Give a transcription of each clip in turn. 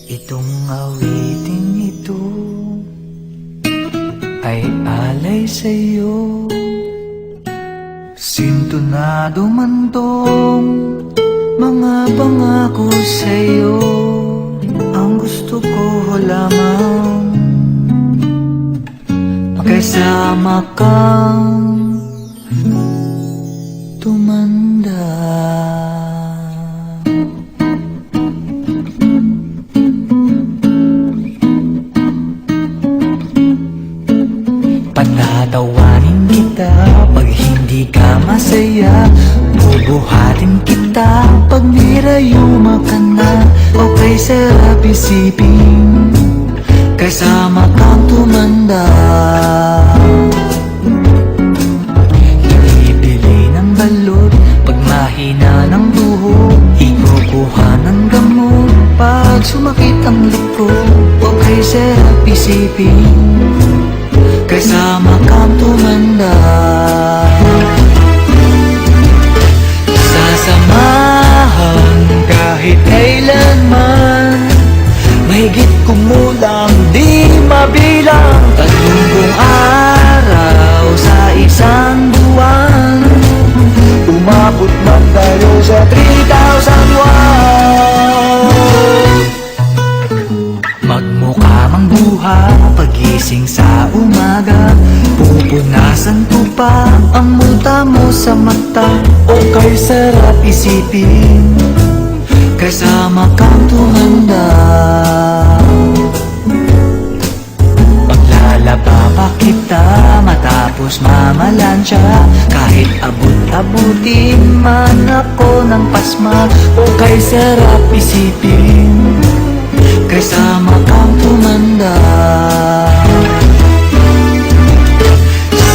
Itong awiting ito ay alay sa'yo. Sintonado man tong mga pangako sa'yo. Ang gusto ko lamang makasama kang tumanda. Patatawarin kita pag hindi ka masaya. Bubuhatin kita pag nirayuma ka na. Okay, sarap isipin kasama kang tumanda. Ibibili ng balot pag mahina ng duho. Ikukuha ng gamot pag sumakit ang likod. Okay, sarap isipin kasama kang tumanda. Sasamahan kahit kailanman, mahigit kumulang di mabilang. 30 araw sa isang buwan, umabot man tayo sa 3,000 magmukha mang buha pagising sa umaga. Pupunasan ko pa ang muta mo sa mata. Okay, sarap isipin kasama kang tumanda. Paglalaba pa kita matapos mamalansya. Kahit abot-abutin man ako ng pasma. Okay, sarap isipin kasama kang tumanda.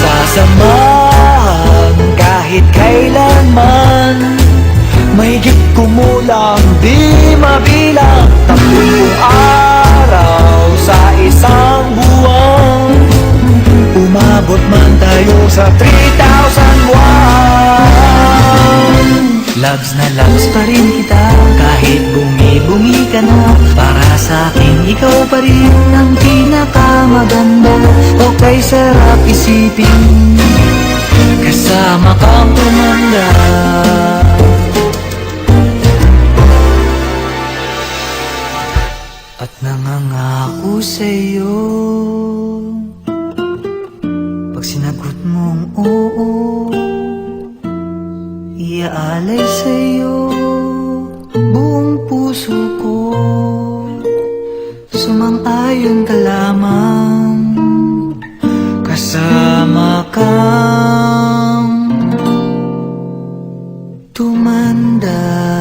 Sasamahan kahit kailanman, mahigit kumulang di mabilang. 30 araw sa isang buwan, umabot man tayo sa 3,001. Loves na loves pa rin kita kahit bungi-bungi ka na. Para sa'kin ikaw pa rin ang pinakamaganda. Okay, sarap isipin kasama kang tumanda. At nangangako sa'yo pag sinagot mong oo, iaalay sa'yo buong puso ko. Sumang-ayon ka lamang kasama kang tumanda.